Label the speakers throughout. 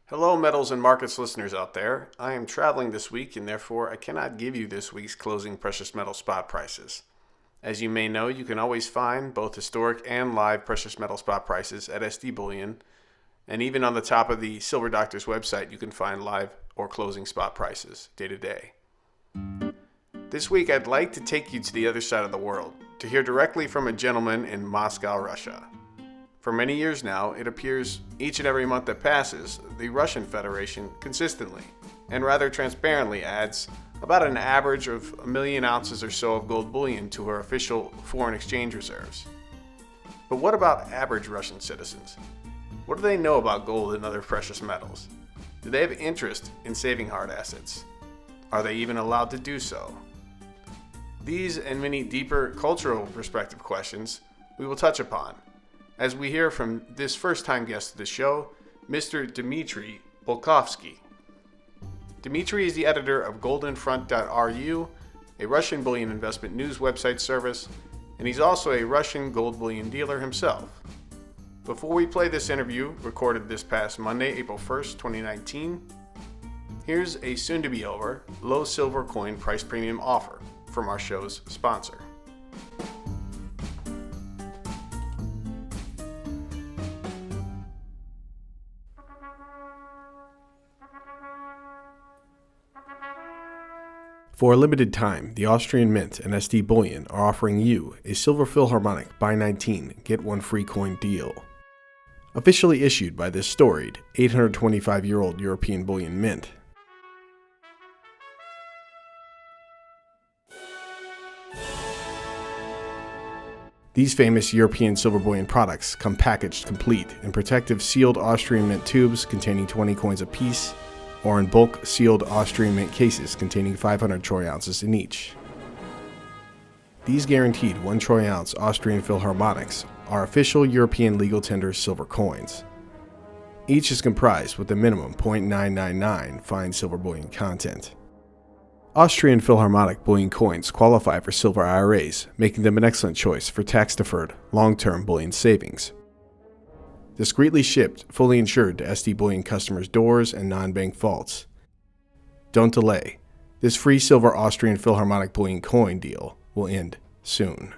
Speaker 1: Hello, Metals and Markets listeners out there. I am traveling this week and therefore I cannot give you this week's closing precious metal spot prices. As you may know, you can always find both historic and live precious metal spot prices at SD Bullion, and even on the top of the SilverDoctors website, you can find live or closing spot prices day to day. This week, I'd like to take you to the other side of the world to hear directly from a gentleman in Moscow, Russia. For many years now, it appears each and every month that passes, the Russian Federation consistently and rather transparently adds about an average of 1 million ounces or so of gold bullion to her official foreign exchange reserves. But what about average Russian citizens? What do they know about gold and other precious metals? Do they have interest in saving hard assets? Are they even allowed to do so? These and many deeper cultural perspective questions we will touch upon as we hear from this first-time guest of the show, Mr. Dmitriy Balkovskiy. Dmitriy is the editor of goldenfront.ru, a Russian bullion investment news website service, and he's also a Russian gold bullion dealer himself. Before we play this interview, recorded this past Monday, April 1st, 2019, here's a soon-to-be-over low silver coin price premium offer from our show's sponsor. For a limited time, the Austrian Mint and SD Bullion are offering you a Silver Philharmonic Buy 19, Get 1 Free Coin deal. Officially issued by this storied 825-year-old European bullion mint. These famous European silver bullion products come packaged complete in protective sealed Austrian Mint tubes containing 20 coins apiece, or in bulk sealed Austrian Mint cases containing 500 troy ounces in each. These guaranteed 1 troy ounce Austrian Philharmonics are official European legal tender silver coins. Each is comprised with a minimum 0.999 fine silver bullion content. Austrian Philharmonic bullion coins qualify for silver IRAs, making them an excellent choice for tax-deferred, long-term bullion savings. Discreetly shipped, fully insured to SD Bullion customers' doors and non-bank vaults. Don't delay. This free silver Austrian Philharmonic bullion coin deal will end soon.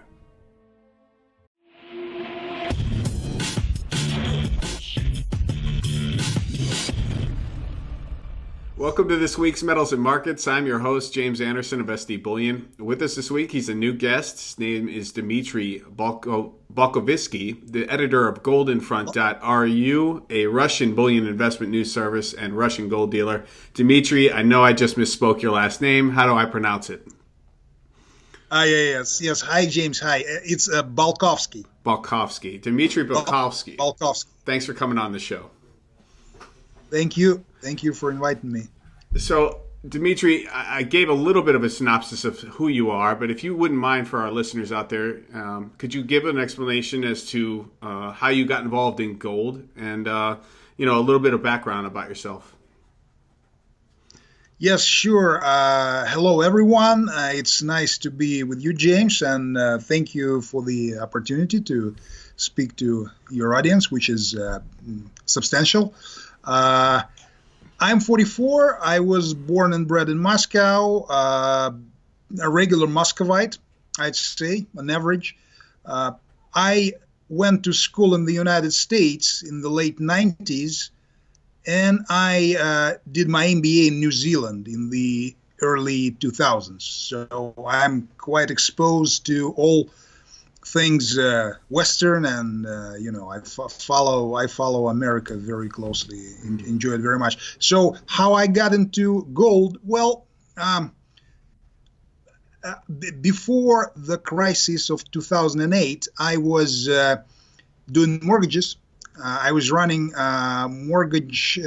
Speaker 1: Welcome to this week's Metals and Markets. I'm your host, James Anderson of SD Bullion. With us this week, he's a new guest. His name is Dmitry Balkovskiy, the editor of goldenfront.ru, a Russian bullion investment news service and Russian gold dealer. Dmitry, I know I just misspoke your last name. How do I pronounce it?
Speaker 2: Yes. Hi, James. Hi. It's Balkovskiy.
Speaker 1: Balkovskiy. Dmitry Balkovskiy.
Speaker 2: Balkovskiy.
Speaker 1: Thanks for coming on the show.
Speaker 2: Thank you. Thank you for inviting me.
Speaker 1: So, Dmitry, I gave a little bit of a synopsis of who you are, but if you wouldn't mind for our listeners out there, could you give an explanation as to how you got involved in gold and, a little bit of background about yourself?
Speaker 2: Yes, sure. Hello, everyone. It's nice to be with you, James, and thank you for the opportunity to speak to your audience, which is substantial. I'm 44. I was born and bred in Moscow, a regular Muscovite, I'd say, on average. I went to school in the United States in the late 90s, and I did my MBA in New Zealand in the early 2000s. So I'm quite exposed to all things Western, and I follow America very closely. Enjoy it very much. So how I got into gold? Well, before the crisis of 2008, I was doing mortgages. I was running mortgage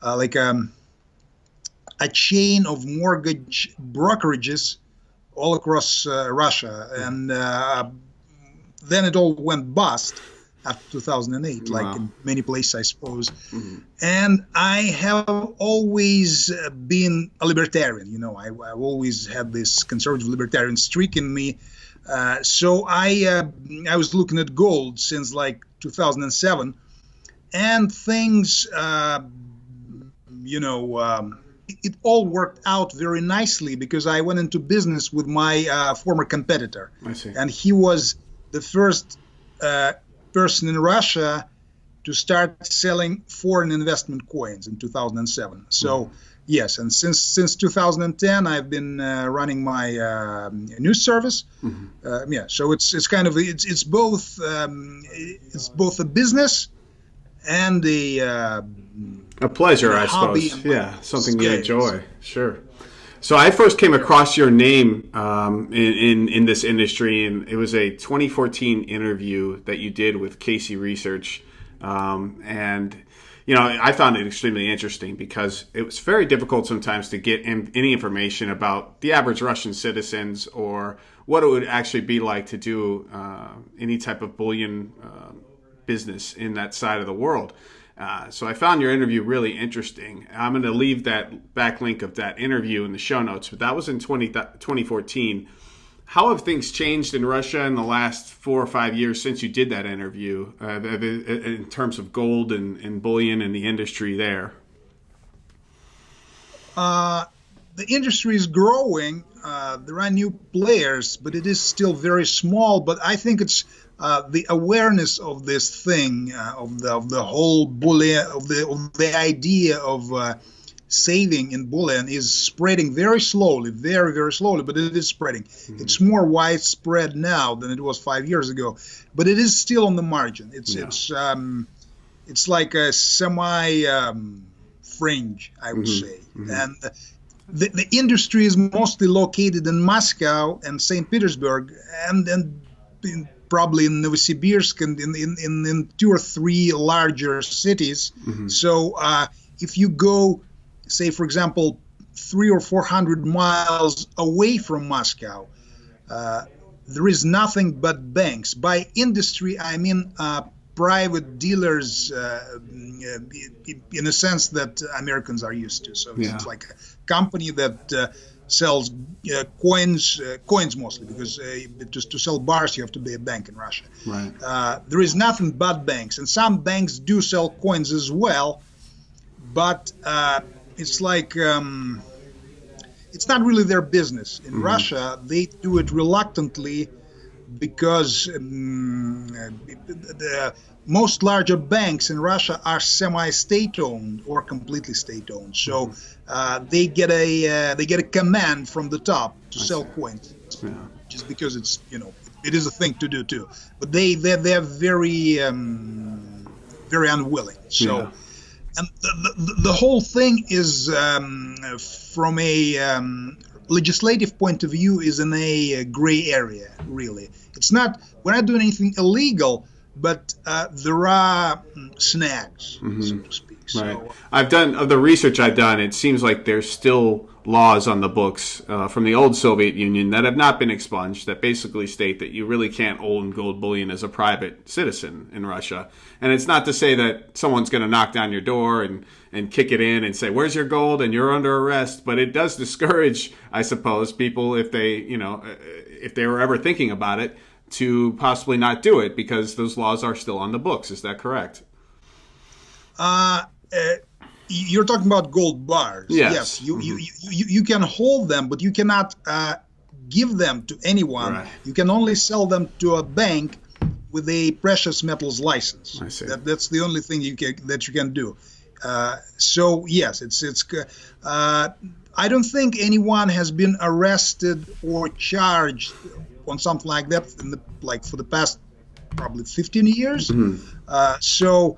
Speaker 2: like a chain of mortgage brokerages all across Russia, and then it all went bust after 2008, like in many places, I suppose. Mm-hmm. And I have always been a libertarian. I've always had this conservative libertarian streak in me. So I was looking at gold since like 2007, and things it all worked out very nicely because I went into business with my former competitor.
Speaker 1: I see.
Speaker 2: And he was the first person in Russia to start selling foreign investment coins in 2007. So, yes, and since 2010, I've been running my news service. So it's kind of it's both a business and
Speaker 1: a pleasure, I
Speaker 2: hobby.
Speaker 1: suppose. Yeah, something you enjoy. Sure. So I first came across your name in this industry, and it was a 2014 interview that you did with Casey Research, and I found it extremely interesting because it was very difficult sometimes to get any information about the average Russian citizens or what it would actually be like to do any type of bullion business in that side of the world. So I found your interview really interesting. I'm going to leave that backlink of that interview in the show notes, but that was in 2014. How have things changed in Russia in the last 4 or 5 years since you did that interview in terms of gold and bullion and the industry there?
Speaker 2: The industry is growing. There are new players, but it is still very small. But I think it's the awareness of this thing, of the whole bullion, of the idea of saving in bullion is spreading very slowly, very, very slowly, but it is spreading. It's more widespread now than it was 5 years ago, but it is still on the margin. It's like a semi fringe, I would say, and the industry is mostly located in Moscow and St. Petersburg, and probably in Novosibirsk and in 2 or 3 larger cities. So if you go, say, for example, 300 or 400 miles away from Moscow, there is nothing but banks. By industry, I mean private dealers in a sense that Americans are used to. So it's like a company that sells coins mostly, because just to sell bars you have to be a bank in Russia.
Speaker 1: Right.
Speaker 2: There is nothing but banks, and some banks do sell coins as well, but it's like it's not really their business. In Russia, they do it reluctantly because the most larger banks in Russia are semi-state-owned or completely state-owned. So they get a command from the top to sell coins, just because it's it is a thing to do too. But they're very very unwilling. So. And the whole thing is, from a legislative point of view, is in a gray area, really. We're not doing anything illegal, but there are snags, so to speak. So,
Speaker 1: right. Of the research I've done, it seems like there's still laws on the books from the old Soviet Union that have not been expunged that basically state that you really can't own gold bullion as a private citizen in Russia. And it's not to say that someone's going to knock down your door and kick it in and say, "Where's your gold?" and you're under arrest. But it does discourage, I suppose, people if they were ever thinking about it, to possibly not do it because those laws are still on the books. Is that correct?
Speaker 2: You're talking about gold bars.
Speaker 1: Yes.
Speaker 2: You can hold them, but you cannot give them to anyone.
Speaker 1: Right.
Speaker 2: You can only sell them to a bank with a precious metals license.
Speaker 1: I see.
Speaker 2: That's the only thing that you can do. So yes, it's. I don't think anyone has been arrested or charged on something like that for the past probably 15 years. So.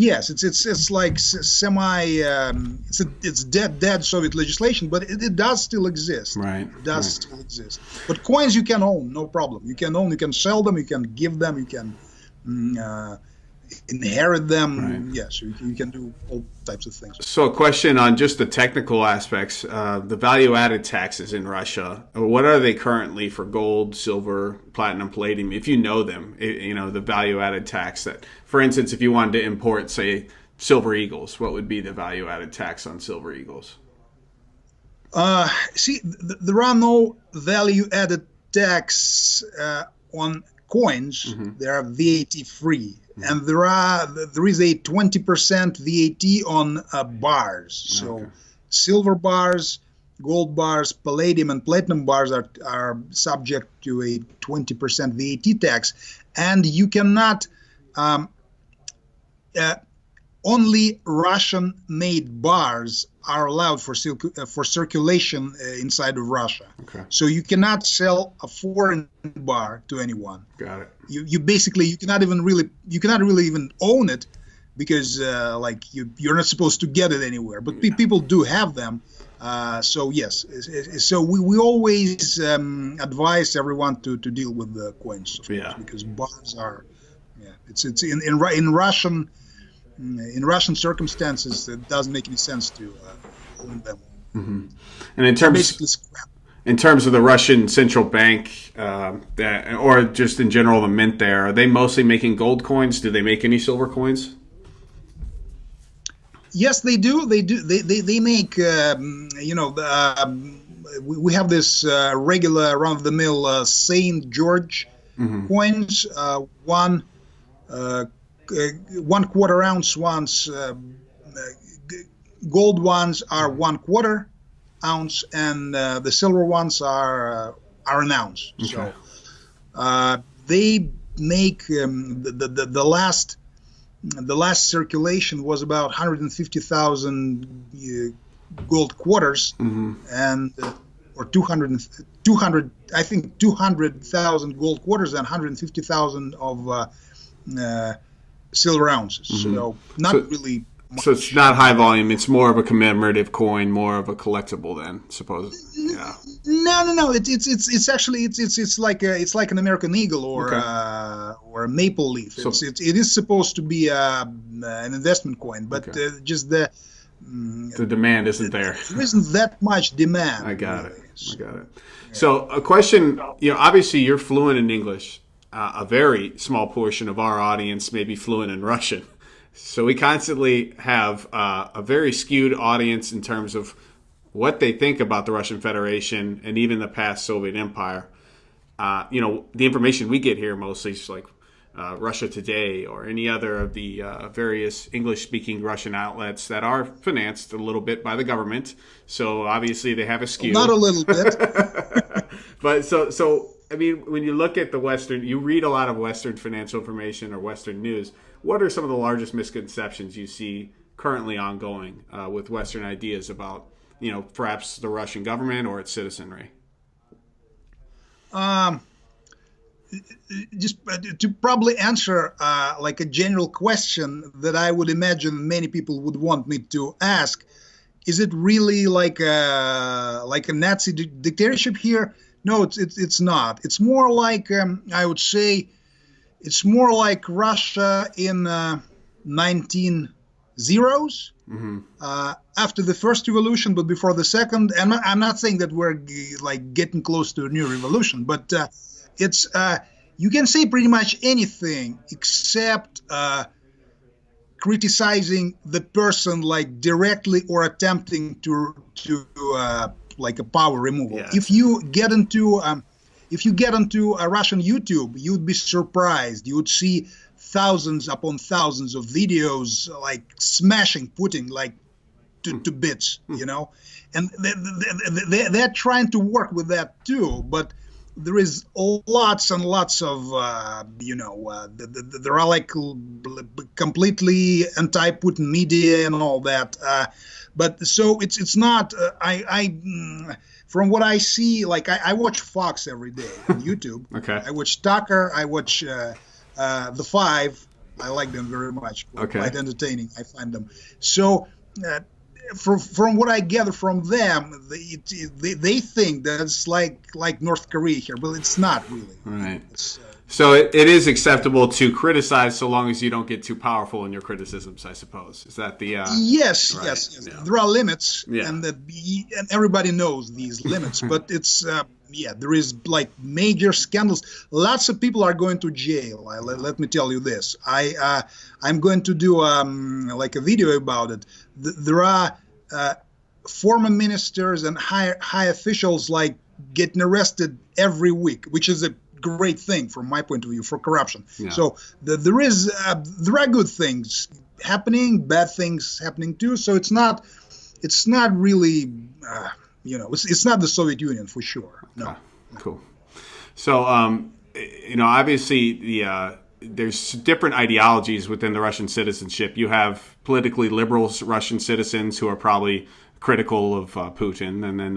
Speaker 2: Yes, it's like semi. It's dead Soviet legislation, but it does still exist.
Speaker 1: Right.
Speaker 2: It does still exist. But coins you can own, no problem. You can sell them, you can give them, you can inherit them.
Speaker 1: Right.
Speaker 2: Yes, you can do all types of things.
Speaker 1: So a question on just the technical aspects, the value-added taxes in Russia, what are they currently for gold, silver, platinum, palladium, if you know them, the value-added tax that, for instance, if you wanted to import, say, silver eagles, what would be the value-added tax on silver eagles?
Speaker 2: There are no value-added tax on coins. They are VAT-free. and there is a 20% VAT on bars. So silver bars, gold bars, palladium and platinum bars are subject to a 20% VAT tax, and you cannot only Russian-made bars are allowed for circulation inside of Russia.
Speaker 1: Okay.
Speaker 2: So you cannot sell a foreign bar to anyone.
Speaker 1: Got it.
Speaker 2: You basically you cannot really even own it, because you're not supposed to get it anywhere. But people do have them. So yes, so we always advise everyone to deal with the coins, of course, because bars are it's in Russian. In Russian circumstances, it doesn't make any sense to own them.
Speaker 1: Mm-hmm. And in terms of the Russian central bank, or just in general the mint, there, are they mostly making gold coins? Do they make any silver coins?
Speaker 2: Yes, they do. They make we have this regular run-of-the-mill Saint George coins, 1/4 ounce ones. Gold ones are 1/4 ounce, and the silver ones are an ounce.
Speaker 1: Okay.
Speaker 2: So they make the last circulation was about 150,000 gold quarters, and or 200 I think 200,000 gold quarters and 150,000 of silver ounces. So really much.
Speaker 1: So it's not high volume. It's more of a commemorative coin, more of a collectible then, suppose. Yeah.
Speaker 2: No. It's actually it's like an American eagle or a maple leaf. It is supposed to be an investment coin, but just the
Speaker 1: demand isn't there.
Speaker 2: There isn't that much demand.
Speaker 1: I got it. So a question, obviously you're fluent in English. A very small portion of our audience may be fluent in Russian. So we constantly have a very skewed audience in terms of what they think about the Russian Federation and even the past Soviet Empire. The information we get here mostly is like Russia Today or any other of the various English-speaking Russian outlets that are financed a little bit by the government. So obviously they have a skew.
Speaker 2: Not a little bit.
Speaker 1: But so I mean, when you look at you read a lot of Western financial information or Western news. What are some of the largest misconceptions you see currently ongoing with Western ideas about, perhaps the Russian government or its citizenry?
Speaker 2: Just to probably answer like a general question that I would imagine many people would want me to ask, is it really like a Nazi dictatorship here? No, it's not. It's more like I would say, it's more like Russia in 1900s, after the first revolution, but before the second. And I'm not saying that we're like getting close to a new revolution, but it's you can say pretty much anything except criticizing the person like directly or attempting to like a power removal.
Speaker 1: Yeah.
Speaker 2: If you get into a Russian YouTube, you'd be surprised. You would see thousands upon thousands of videos like smashing Putin like to bits, and they're trying to work with that too. But there is lots and lots of there are like completely anti-Putin media and all that. But so it's not. From what I see, like I watch Fox every day on YouTube.
Speaker 1: Okay.
Speaker 2: I watch Tucker. I watch The Five. I like them very much. Quite entertaining. I find them. So from what I gather from them, they think that it's like North Korea here, but it's not really.
Speaker 1: Right. So it is acceptable to criticize so long as you don't get too powerful in your criticisms, I suppose. Is that the...
Speaker 2: Yes,
Speaker 1: right.
Speaker 2: Yes.
Speaker 1: Yeah.
Speaker 2: There are limits,
Speaker 1: Yeah.
Speaker 2: and everybody knows these limits, but it's... there is like major scandals. Lots of people are going to jail. Let me tell you this. I'm going to do like a video about it. There are former ministers and high officials like getting arrested every week, which is a great thing from my point of view for corruption.
Speaker 1: Yeah.
Speaker 2: So there are good things happening, bad things happening too. So it's not really it's not the Soviet Union for sure. No.
Speaker 1: Okay. Cool. So obviously there's different ideologies within the Russian citizenship. You have politically liberal Russian citizens who are probably critical of Putin, and then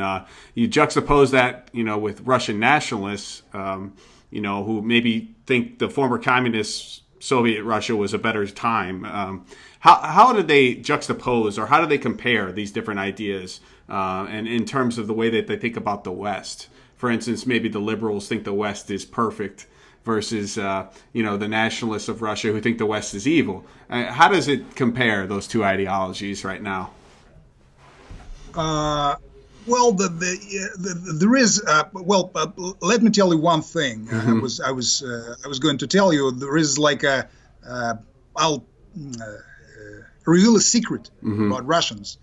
Speaker 1: you juxtapose that, with Russian nationalists, who maybe think the former communist Soviet Russia was a better time. How do they juxtapose, or how do they compare these different ideas, and in terms of the way that they think about the West? For instance, maybe the liberals think the West is perfect, versus the nationalists of Russia who think the West is evil. How does it compare, those two ideologies right now?
Speaker 2: Well, there is. Let me tell you one thing.
Speaker 1: Mm-hmm.
Speaker 2: I was going to tell you there is like I'll reveal a secret
Speaker 1: Mm-hmm.
Speaker 2: about Russians.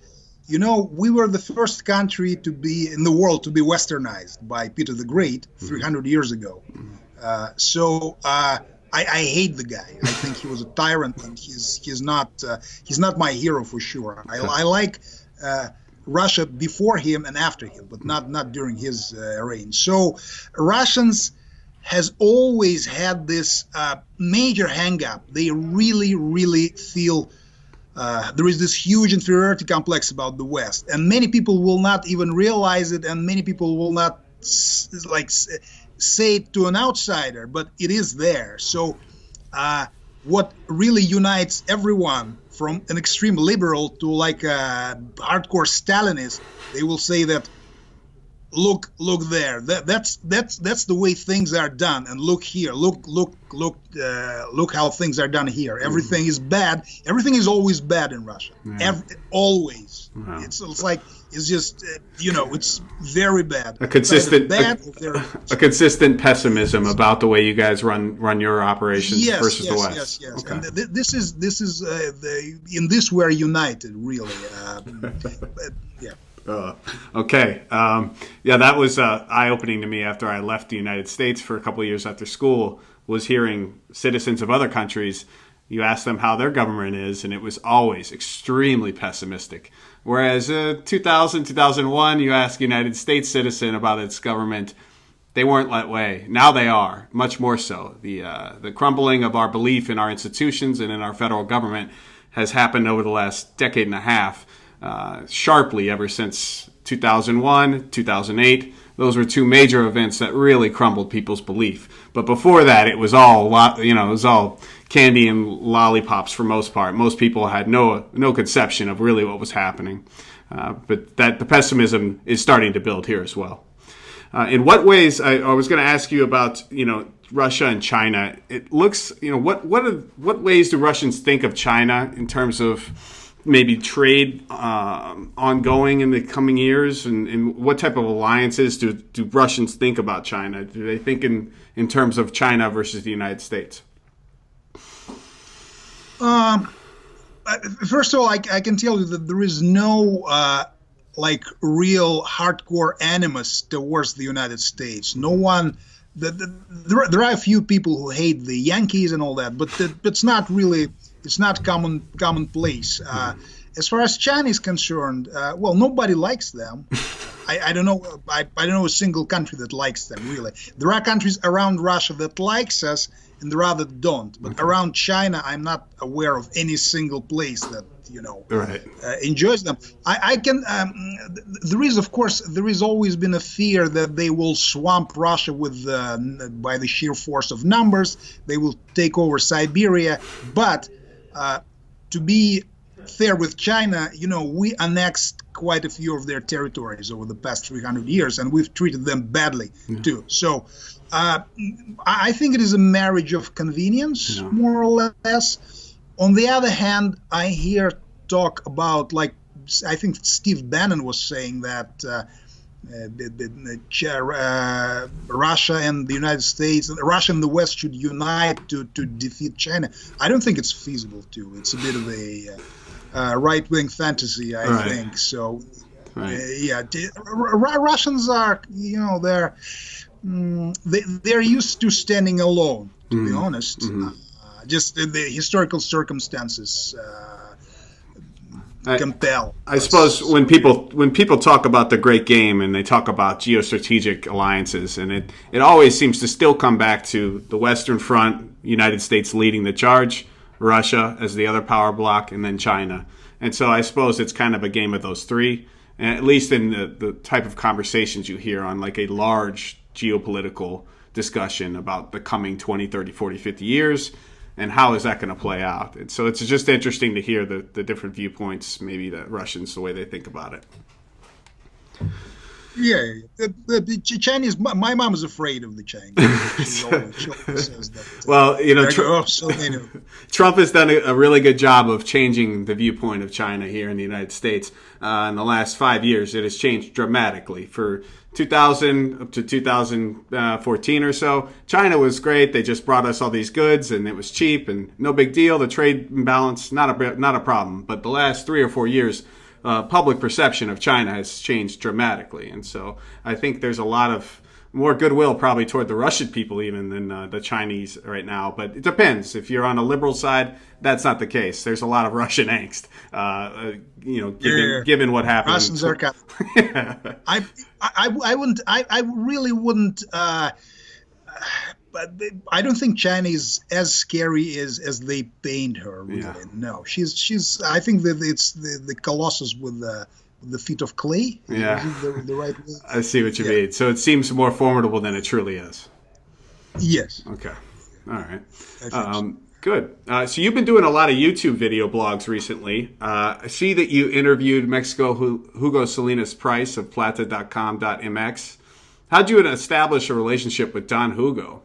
Speaker 2: We were the first country to be in the world to be westernized by Peter the Great 300 years ago. So I hate the guy. I think he was a tyrant, and he's not my hero for sure. I like Russia before him and after him, but not during his reign. So Russians has always had this major hang-up. They really, really feel there is this huge inferiority complex about the West, and many people will not even realize it, and many people will not say it to an outsider, but it is there. So what really unites everyone, from an extreme liberal to like a hardcore Stalinist, they will say that look there, that's the way things are done, and look here, look how things are done here. Everything is bad. Everything is always bad in Russia. Yeah. Always. Wow. It's like it's just it's very bad.
Speaker 1: A consistent pessimism about the way you guys run your operations versus the West.
Speaker 2: Yes.
Speaker 1: Okay.
Speaker 2: And this is in this we're united, really. Yeah.
Speaker 1: Okay. That was eye-opening to me after I left the United States for a couple of years after school, was hearing citizens of other countries, you ask them how their government is, and it was always extremely pessimistic. Whereas 2000, 2001, you ask a United States citizen about its government, they weren't that way. Now they are, much more so. The crumbling of our belief in our institutions and in our federal government has happened over the last decade and a half. Sharply ever since 2001, 2008. Those were two major events that really crumbled people's belief. But before that, it was all candy and lollipops for most part. Most people had no conception of really what was happening. But the pessimism is starting to build here as well. In what ways? I was going to ask you about Russia and China. It looks what ways do Russians think of China in terms of maybe trade ongoing in the coming years, and what type of alliances do Russians think about China? Do they think in terms of China versus the United States?
Speaker 2: First of all, I can tell you that there is no real hardcore animus towards the United States. No one. There are a few people who hate the Yankees and all that, but it's not really. It's not commonplace. As far as China is concerned, nobody likes them. I don't know. I don't know a single country that likes them, really. There are countries around Russia that likes us, and there are that don't. But around China, I'm not aware of any single place that enjoys them. There is always been a fear that they will swamp Russia by the sheer force of numbers. They will take over Siberia, but to be fair with China, we annexed quite a few of their territories over the past 300 years, and we've treated them badly too. So I think it is a marriage of convenience, more or less. On the other hand, I hear talk about, I think Steve Bannon was saying that Russia and the United States, Russia and the West should unite to defeat China. I don't think it's feasible to. It's a bit of a right-wing fantasy, I think. So, Russians are, they're used to standing alone, to be honest.
Speaker 1: Mm-hmm.
Speaker 2: Just the historical circumstances compel.
Speaker 1: I suppose when people talk about the great game and they talk about geostrategic alliances, and it always seems to still come back to the Western Front, United States leading the charge, Russia as the other power bloc, and then China. And so I suppose it's kind of a game of those three, and at least in the type of conversations you hear on like a large geopolitical discussion about the coming 20, 30, 40, 50 years. And how is that going to play out? And so it's just interesting to hear the different viewpoints, maybe the Russians, the way they think about it.
Speaker 2: Yeah, the Chinese. My mom is afraid of the Chinese. She always says that.
Speaker 1: Well, Trump has done a really good job of changing the viewpoint of China here in the United States. In the last 5 years, it has changed dramatically. For 2000 up to 2014 or so, China was great. They just brought us all these goods, and it was cheap and no big deal. The trade imbalance, not a problem. But the last 3 or 4 years, public perception of China has changed dramatically. And so I think there's a lot of more goodwill probably toward the Russian people even than the Chinese right now. But it depends. If you're on a liberal side, that's not the case. There's a lot of Russian angst, given what happened.
Speaker 2: Russians are I really wouldn't. But I don't think China is as scary as they paint her. Really. Yeah. No, she's. I think that it's the colossus with the feet of clay.
Speaker 1: Yeah,
Speaker 2: the right way.
Speaker 1: I see what you mean. So it seems more formidable than it truly is.
Speaker 2: Yes.
Speaker 1: Okay. All right. Good. So you've been doing a lot of YouTube video blogs recently. I see that you interviewed Mexico Hugo Salinas Price of Plata.com.mx. How'd you establish a relationship with Don Hugo?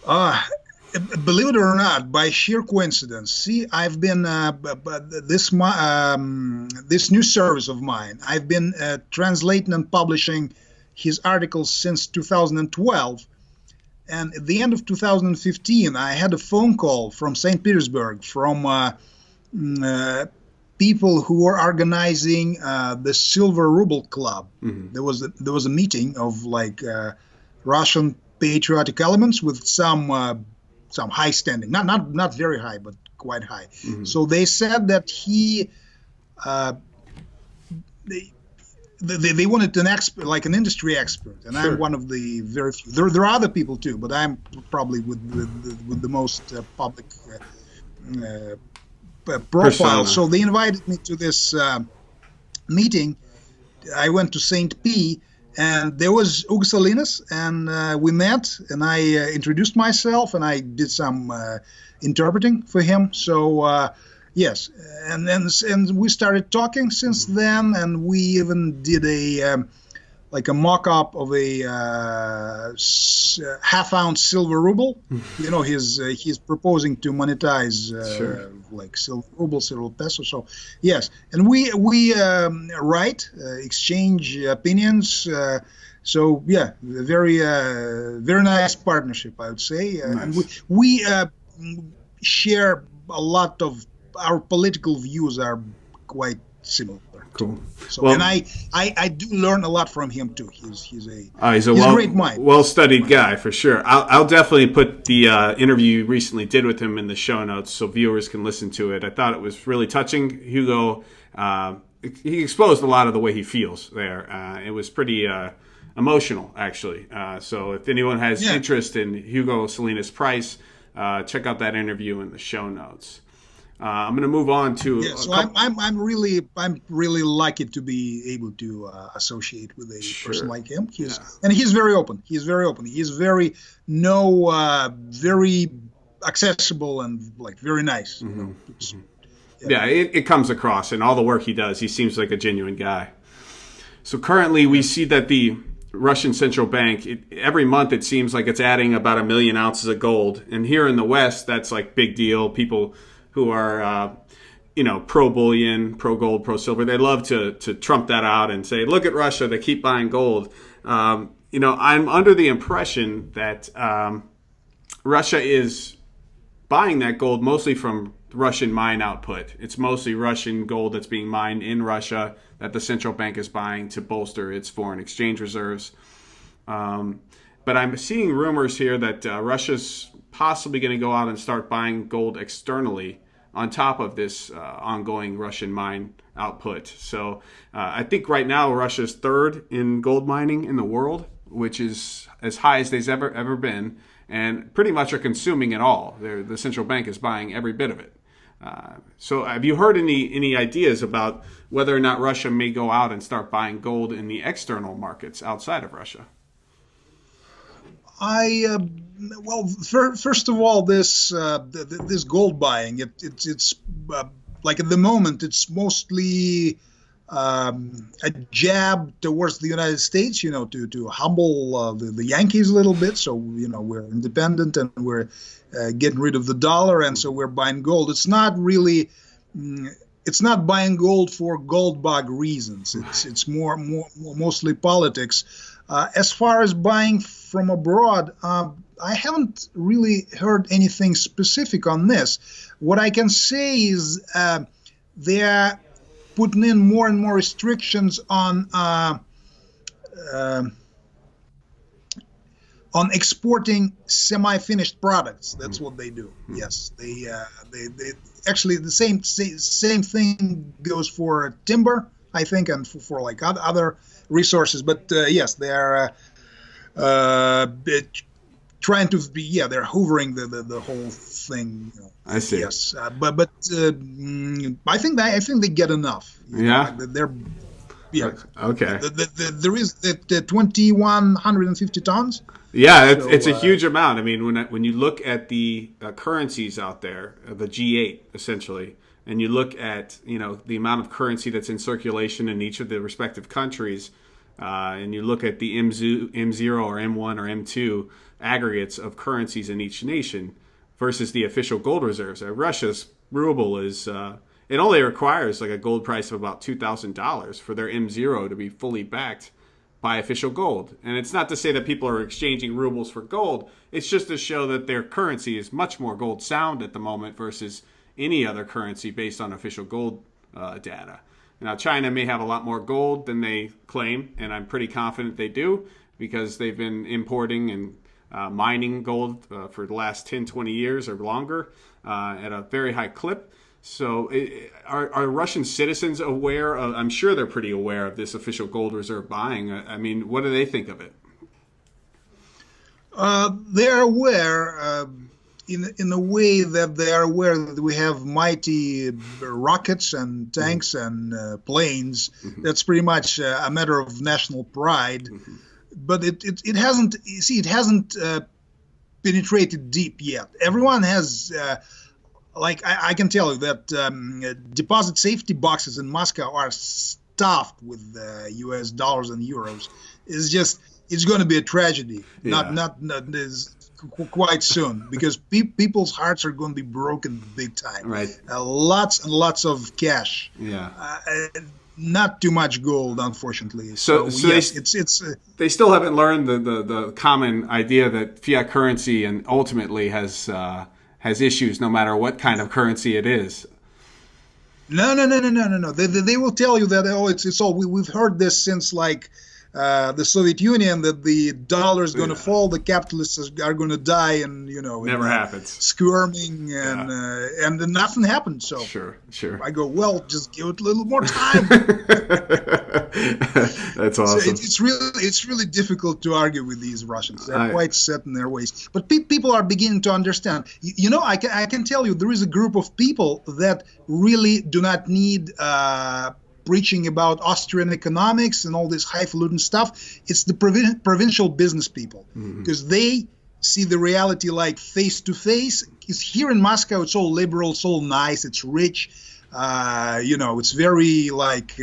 Speaker 2: Believe it or not, by sheer coincidence. See, I've been this new service of mine. I've been translating and publishing his articles since 2012, and at the end of 2015, I had a phone call from St. Petersburg from people who were organizing the Silver Ruble Club. Mm-hmm. There was a meeting of Russian patriotic elements with some high standing, not very high, but quite high. Mm-hmm. So they said that they wanted an expert, like an industry expert, and sure. I'm one of the very few. There are other people too, but I'm probably with the most public profile. So they invited me to this meeting. I went to St. P. And there was Hugo Salinas, and we met, and I introduced myself, and I did some interpreting for him. So, yes, and we started talking since then, and we even did a mock-up of a half-ounce silver ruble. You know, he's proposing to monetize
Speaker 1: sure.
Speaker 2: Silver ruble, silver peso. So yes, and we write, exchange opinions. So yeah, very very nice partnership, I would say. Nice. And we share a lot of our political views are quite similar.
Speaker 1: Cool.
Speaker 2: So, well, and I do learn a lot from him too. He's a great mind,
Speaker 1: well-studied guy for sure. I'll definitely put the interview you recently did with him in the show notes so viewers can listen to it. I thought it was really touching. Hugo, he exposed a lot of the way he feels there. It was pretty emotional, actually. So if anyone has interest in Hugo Salinas Price, check out that interview in the show notes. I'm going to move on to.
Speaker 2: Yeah, so I'm really lucky to be able to associate with a sure. person like him. And he's very open. He's very very accessible and very nice. Mm-hmm. You know?
Speaker 1: Yeah, it comes across in all the work he does. He seems like a genuine guy. So currently, we see that the Russian central bank, every month it seems like it's adding about 1 million ounces of gold, and here in the West, that's like big deal. People who are, pro-bullion, pro-gold, pro-silver. They love to trump that out and say, look at Russia, they keep buying gold. I'm under the impression that Russia is buying that gold mostly from Russian mine output. It's mostly Russian gold that's being mined in Russia that the central bank is buying to bolster its foreign exchange reserves. But I'm seeing rumors here that Russia's possibly going to go out and start buying gold externally on top of this ongoing Russian mine output. So I think right now Russia's third in gold mining in the world, which is as high as they've ever been, and pretty much are consuming it all. The central bank is buying every bit of it. So have you heard any ideas about whether or not Russia may go out and start buying gold in the external markets outside of Russia?
Speaker 2: Well, first of all, this gold buying, it's like at the moment, it's mostly a jab towards the United States, to humble the Yankees a little bit. So, we're independent and we're getting rid of the dollar, and so we're buying gold. It's not really, it's not buying gold for gold bug reasons. It's mostly politics. As far as buying from abroad, I haven't really heard anything specific on this. What I can say is they're putting in more and more restrictions on exporting semi-finished products. That's what they do. Yes, they actually the same thing goes for timber, I think, and for like other resources. But yes, they are trying to be. Yeah, they're hoovering the whole thing.
Speaker 1: I see.
Speaker 2: Yes, but I think they get enough. They're. Yeah.
Speaker 1: Okay.
Speaker 2: There is the 2,150 tons.
Speaker 1: Yeah, it's a huge amount. I mean, when you look at the currencies out there, the G8 essentially, and you look at the amount of currency that's in circulation in each of the respective countries, and you look at the M0 or M1 or M2 aggregates of currencies in each nation versus the official gold reserves. Russia's ruble is it only requires like a gold price of about $2,000 for their M0 to be fully backed by official gold. And it's not to say that people are exchanging rubles for gold. It's just to show that their currency is much more gold sound at the moment versus any other currency based on official gold data. Now, China may have a lot more gold than they claim, and I'm pretty confident they do because they've been importing and mining gold for the last 10, 20 years or longer at a very high clip. So are Russian citizens aware of, I'm sure they're pretty aware of this official gold reserve buying. I mean, what do they think of it?
Speaker 2: They're aware in a way that they are aware that we have mighty rockets and tanks and planes. Mm-hmm. That's pretty much a matter of national pride. Mm-hmm. But it hasn't, it hasn't penetrated deep yet. Everyone has... I can tell you that deposit safety boxes in Moscow are stuffed with U.S. dollars and euros. It's going to be a tragedy, not quite soon, because people's hearts are going to be broken big time.
Speaker 1: Right.
Speaker 2: Lots and lots of cash.
Speaker 1: Yeah.
Speaker 2: Not too much gold, unfortunately.
Speaker 1: So
Speaker 2: yes,
Speaker 1: they still haven't learned the common idea that fiat currency and ultimately has issues no matter what kind of currency it is.
Speaker 2: No. They will tell you that it's all. We've heard this since the Soviet Union, that the dollar is going to fall, the capitalists are going to die, and
Speaker 1: never happens.
Speaker 2: Squirming and then nothing happened. So
Speaker 1: sure.
Speaker 2: I go, well, just give it a little more time.
Speaker 1: That's awesome.
Speaker 2: So it's really difficult to argue with these Russians. They're quite set in their ways. But people are beginning to understand. I can tell you there is a group of people that really do not need preaching about Austrian economics and all this highfalutin stuff. It's the provincial business people, because they see the reality like face to face. Because here in Moscow, it's all liberal, it's all nice, it's rich. It's very polite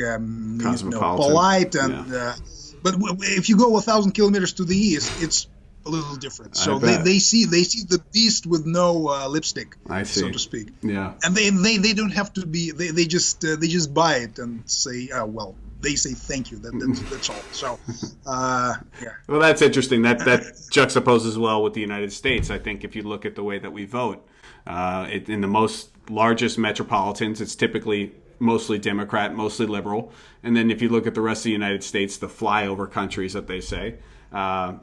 Speaker 2: and. But if you go 1,000 kilometers to the east, it's a little different. So they see the beast with no lipstick, so to speak.
Speaker 1: Yeah.
Speaker 2: And they don't have to be. They just buy it and say, oh well. They say thank you. That's all. So, yeah.
Speaker 1: Well, that's interesting. That juxtaposes well with the United States. I think if you look at the way that we vote, in the largest metropolitans, it's typically mostly Democrat, mostly liberal. And then if you look at the rest of the United States, the flyover countries that they say,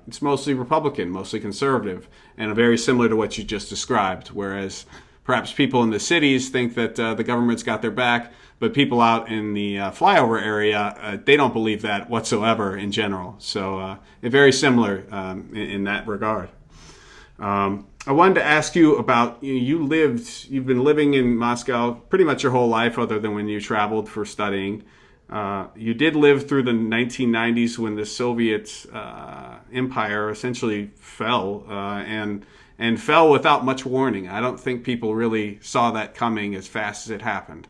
Speaker 1: it's mostly Republican, mostly conservative, and very similar to what you just described. Whereas perhaps people in the cities think that the government's got their back, but people out in the flyover area, they don't believe that whatsoever in general. So very similar in that regard. I wanted to ask you about, you've been living in Moscow pretty much your whole life other than when you traveled for studying. You did live through the 1990s when the Soviet empire essentially fell and fell without much warning. I don't think people really saw that coming as fast as it happened.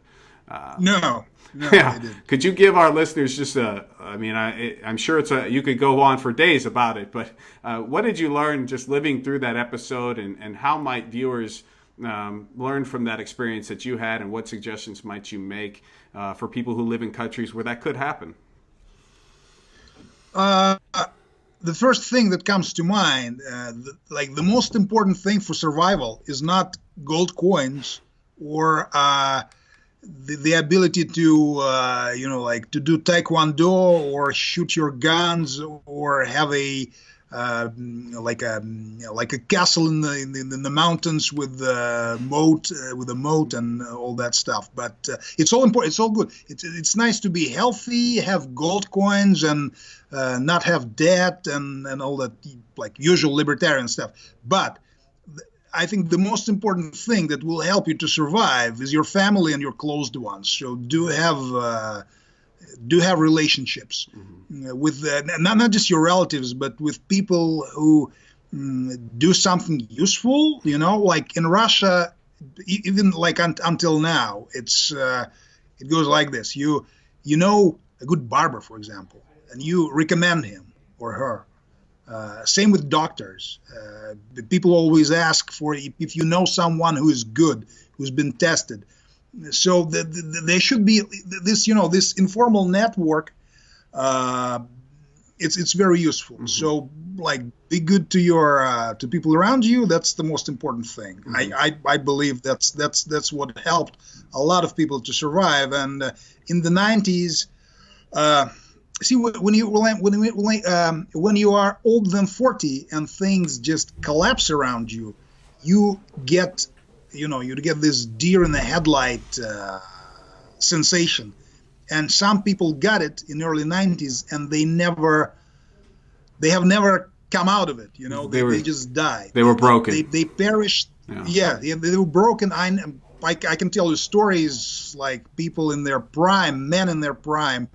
Speaker 2: No,
Speaker 1: yeah.
Speaker 2: I didn't.
Speaker 1: Could you give our listeners just I'm sure you could go on for days about it, but what did you learn just living through that episode, and how might viewers learn from that experience that you had, and what suggestions might you make for people who live in countries where that could happen?
Speaker 2: The first thing that comes to mind, the most important thing for survival is not gold coins or the ability to to do taekwondo or shoot your guns or have a castle in the mountains with a moat and all that stuff. But it's all important. It's all good. It's nice to be healthy, have gold coins, and not have debt and all that usual libertarian stuff. But I think the most important thing that will help you to survive is your family and your closed ones. So do have relationships with not just your relatives, but with people who do something useful. Like in Russia, even until now, it goes like this: you know a good barber, for example, and you recommend him or her. Same with doctors. The people always ask for if you know someone who is good, who's been tested. So there should be this informal network. It's very useful. Mm-hmm. So be good to your to people around you. That's the most important thing. Mm-hmm. I believe that's what helped a lot of people to survive. And in the 90s. See, when you are older than 40 and things just collapse around you, you get this deer in the headlight sensation. And some people got it in the early 90s, and they have never come out of it. They just died.
Speaker 1: They were broken.
Speaker 2: They perished. Yeah, they were broken. I can tell you stories like people in their prime, men in their prime.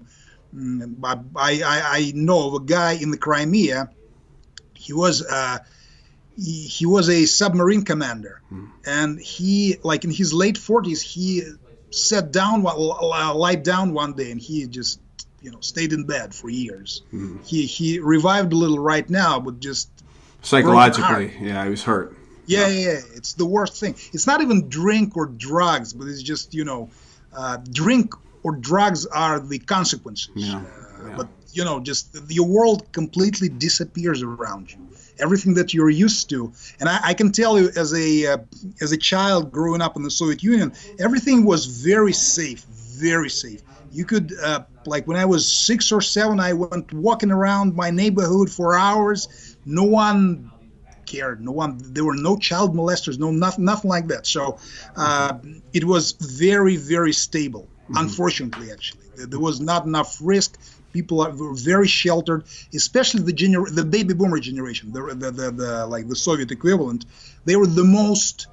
Speaker 2: I know of a guy in the Crimea. He was a submarine commander, and he, in his late 40s, he lied down one day, and he just stayed in bed for years. He revived a little right now, but just
Speaker 1: psychologically, he was hurt.
Speaker 2: Yeah, it's the worst thing. It's not even drink or drugs, but it's just drink or drugs are the consequences. But just your world completely disappears around you. Everything that you're used to, and I can tell you, as a child growing up in the Soviet Union, everything was very safe, very safe. You could when I was 6 or 7, I went walking around my neighborhood for hours. No one cared. There were no child molesters, nothing like that. So it was very, very stable. Unfortunately, actually, there was not enough risk. People were very sheltered, especially the baby boomer generation, the Soviet equivalent. They were the most.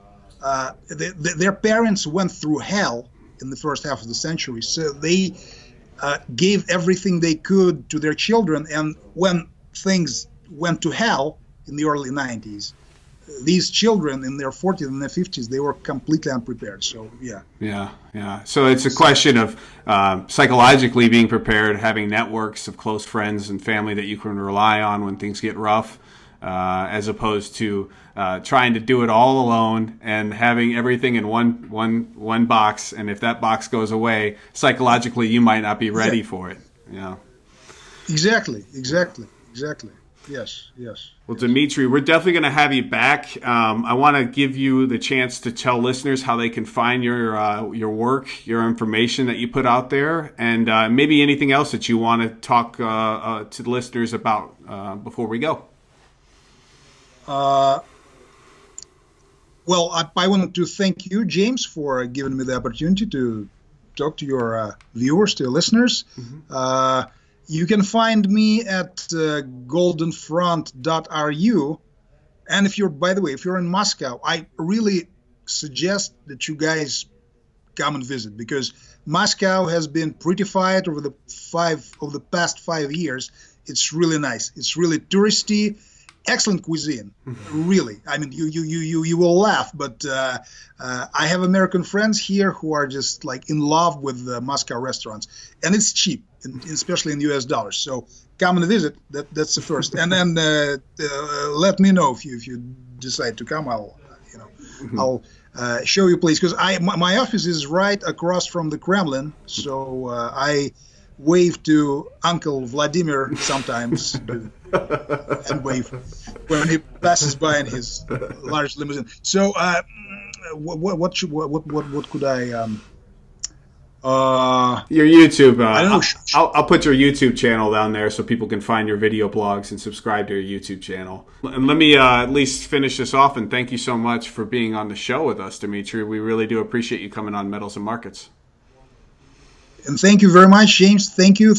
Speaker 2: Their parents went through hell in the first half of the century, so they gave everything they could to their children. And when things went to hell in the early 90s, these children in their 40s and their 50s, they were completely unprepared. So, yeah.
Speaker 1: So it's a question of psychologically being prepared, having networks of close friends and family that you can rely on when things get rough, as opposed to trying to do it all alone and having everything in one box. And if that box goes away, psychologically, you might not be ready for it.
Speaker 2: Exactly. Yes, yes.
Speaker 1: Well, Dmitry, we're definitely going to have you back. I want to give you the chance to tell listeners how they can find your work, your information that you put out there, and maybe anything else that you want to talk to the listeners about before we go.
Speaker 2: Well, I wanted to thank you, James, for giving me the opportunity to talk to your viewers, to your listeners. Mm-hmm. You can find me at goldenfront.ru. And by the way, if you're in Moscow, I really suggest that you guys come and visit, because Moscow has been prettified over the past 5 years. It's really nice. It's really touristy. Excellent cuisine, really. I mean, you will laugh, but I have American friends here who are just like in love with Moscow restaurants, and it's cheap, especially in US dollars. So come and visit. That's the first, and then let me know if you decide to come. I'll show you a place, because my office is right across from the Kremlin, so I wave to Uncle Vladimir sometimes and wave when he passes by in his large limousine. So, what could I?
Speaker 1: Your YouTube.
Speaker 2: I don't know.
Speaker 1: I'll put your YouTube channel down there so people can find your video blogs and subscribe to your YouTube channel. And let me at least finish this off and thank you so much for being on the show with us, Dmitry. We really do appreciate you coming on Metals and Markets.
Speaker 2: And thank you very much, James. Thank you.